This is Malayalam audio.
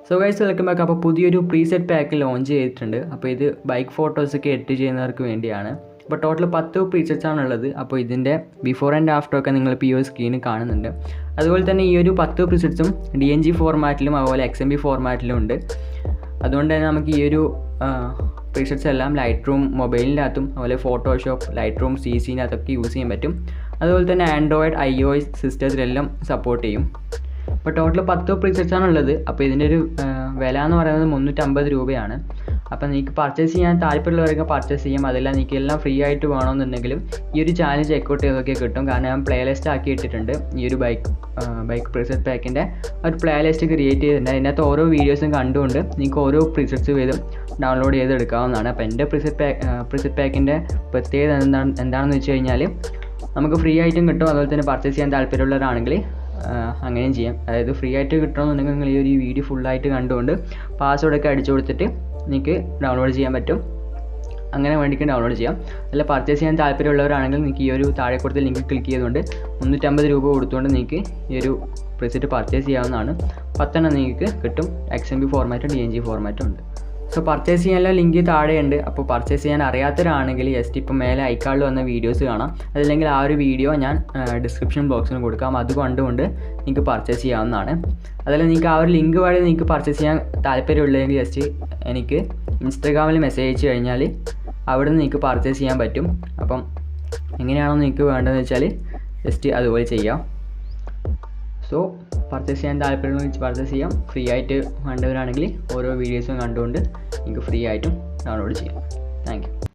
So guys welcome back. അപ്പോൾ പുതിയൊരു പ്രീസെറ്റ് പാക്ക് ലോഞ്ച് ചെയ്തിട്ടുണ്ട്. അപ്പോൾ ഇത് ബൈക്ക് ഫോട്ടോസൊക്കെ എഡിറ്റ് ചെയ്യുന്നവർക്ക് വേണ്ടിയാണ്. അപ്പോൾ ടോട്ടൽ 10 പ്രീസെറ്റ്സ് ആണുള്ളത്. അപ്പോൾ ഇതിൻ്റെ ബിഫോർ ആൻഡ് ആഫ്റ്റർ ഒക്കെ നിങ്ങളിപ്പോൾ ഈ ഒരു സ്ക്രീനിൽ കാണുന്നുണ്ട്. അതുപോലെ തന്നെ ഈ ഒരു 10 പ്രീസെറ്റ്സും DNG ഫോർമാറ്റിലും അതുപോലെ XMP ഫോർമാറ്റിലും ഉണ്ട്. അതുകൊണ്ട് തന്നെ നമുക്ക് ഈ ഒരു പ്രീസെറ്റ്സ് എല്ലാം ലൈറ്റ് റൂം മൊബൈലിൻ്റെ അകത്തും അതുപോലെ ഫോട്ടോഷോപ്പ്, ലൈറ്റ് റൂം CCനകത്തൊക്കെ യൂസ് ചെയ്യാൻ പറ്റും. അതുപോലെ തന്നെ ആൻഡ്രോയിഡ് iOS സിസ്റ്റത്തിലെല്ലാം സപ്പോർട്ട് ചെയ്യും. അപ്പോൾ ടോട്ടൽ 10 പ്രീസെറ്റ്സ് ആണുള്ളത്. അപ്പോൾ ഇതിൻ്റെ ഒരു വില എന്ന് പറയുന്നത് 350 രൂപയാണ്. അപ്പോൾ നിങ്ങൾക്ക് പർച്ചേസ് ചെയ്യാൻ താല്പര്യമുള്ളവർക്ക് പർച്ചേസ് ചെയ്യാം. അതെല്ലാം നിങ്ങൾക്ക് എല്ലാം ഫ്രീ ആയിട്ട് വേണമെന്നുണ്ടെങ്കിലും ഈ ഒരു ചാനൽ ചെക്കൗട്ട് ചെയ്തൊക്കെ കിട്ടും. കാരണം ഞാൻ പ്ലേ ലിസ്റ്റ് ആക്കി ഇട്ടിട്ടുണ്ട്. ഈ ഒരു ബൈക്ക് പ്രീസെറ്റ് പാക്കിൻ്റെ ഒരു പ്ലേ ലിസ്റ്റ് ക്രിയേറ്റ് ചെയ്തിട്ടുണ്ട്. അതിനകത്ത് ഓരോ വീഡിയോസും കണ്ടുകൊണ്ട് നിങ്ങൾക്ക് ഓരോ പ്രീസെറ്റ്സ് വീതം ഡൗൺലോഡ് ചെയ്തെടുക്കാവുന്നതാണ്. അപ്പോൾ എൻ്റെ പ്രീസെറ്റ് പാക്കിൻ്റെ പ്രത്യേകത എന്താണെന്ന് വെച്ച് കഴിഞ്ഞാൽ നമുക്ക് ഫ്രീ ആയിട്ടും കിട്ടും. അതുപോലെ തന്നെ പർച്ചേസ് ചെയ്യാൻ താല്പര്യമുള്ളവരാണെങ്കിൽ അങ്ങനെയും ചെയ്യാം. അതായത് ഫ്രീ ആയിട്ട് കിട്ടണമെന്നുണ്ടെങ്കിൽ നിങ്ങൾ ഈ ഒരു വീഡിയോ ഫുള്ളായിട്ട് കണ്ടുകൊണ്ട് പാസ്വേഡൊക്കെ അടിച്ചു കൊടുത്തിട്ട് നിങ്ങൾക്ക് ഡൗൺലോഡ് ചെയ്യാൻ പറ്റും. അങ്ങനെ വേണ്ടിയിട്ട് ഡൗൺലോഡ് ചെയ്യാം. അല്ല പർച്ചേസ് ചെയ്യാൻ താല്പര്യമുള്ളവരാണെങ്കിൽ നിങ്ങൾക്ക് ഈ ഒരു താഴെ കൊടുത്ത ലിങ്ക് ക്ലിക്ക് ചെയ്തുകൊണ്ട് 350 രൂപ കൊടുത്തുകൊണ്ട് നിങ്ങൾക്ക് ഈ ഒരു പ്രീസെറ്റ് പർച്ചേസ് ചെയ്യാവുന്നതാണ്. 10 നിങ്ങൾക്ക് കിട്ടും. XMP ഫോർമാറ്റും DNG ഫോർമാറ്റും ഉണ്ട്. സോ പർച്ചേസ് ചെയ്യാനുള്ള ലിങ്ക് താഴെയുണ്ട്. അപ്പോൾ പർച്ചേസ് ചെയ്യാൻ അറിയാത്തവരാണെങ്കിൽ ജസ്റ്റ് ഇപ്പോൾ മേലെ ഐക്കാർഡിൽ വന്ന വീഡിയോസ് കാണാം. അതല്ലെങ്കിൽ ആ ഒരു വീഡിയോ ഞാൻ ഡിസ്ക്രിപ്ഷൻ ബോക്സിൽ കൊടുക്കാം. അത് കണ്ടുകൊണ്ട് നിങ്ങൾക്ക് പർച്ചേസ് ചെയ്യാവുന്നതാണ്. അതല്ല നിങ്ങൾക്ക് ആ ഒരു ലിങ്ക് വഴി നിങ്ങൾക്ക് പർച്ചേസ് ചെയ്യാൻ താല്പര്യമുള്ളതെങ്കിൽ ജസ്റ്റ് എനിക്ക് ഇൻസ്റ്റാഗ്രാമിൽ മെസ്സേജ് അയച്ചു കഴിഞ്ഞാൽ അവിടെ നിന്ന് നിങ്ങൾക്ക് പർച്ചേസ് ചെയ്യാൻ പറ്റും. അപ്പം എങ്ങനെയാണോ നിങ്ങൾക്ക് വേണ്ടതെന്ന് വെച്ചാൽ ജസ്റ്റ് അതുപോലെ ചെയ്യാം. സോ പർച്ചേസ് ചെയ്യാൻ താല്പര്യമുണ്ടെങ്കിൽ പർച്ചേസ് ചെയ്യാം. ഫ്രീ ആയിട്ട് വേണ്ടവരാണെങ്കിൽ ഓരോ വീഡിയോസും കണ്ടുകൊണ്ട് നിങ്ങൾക്ക് ഫ്രീ ആയിട്ടും ഡൗൺലോഡ് ചെയ്യാം. Thank you.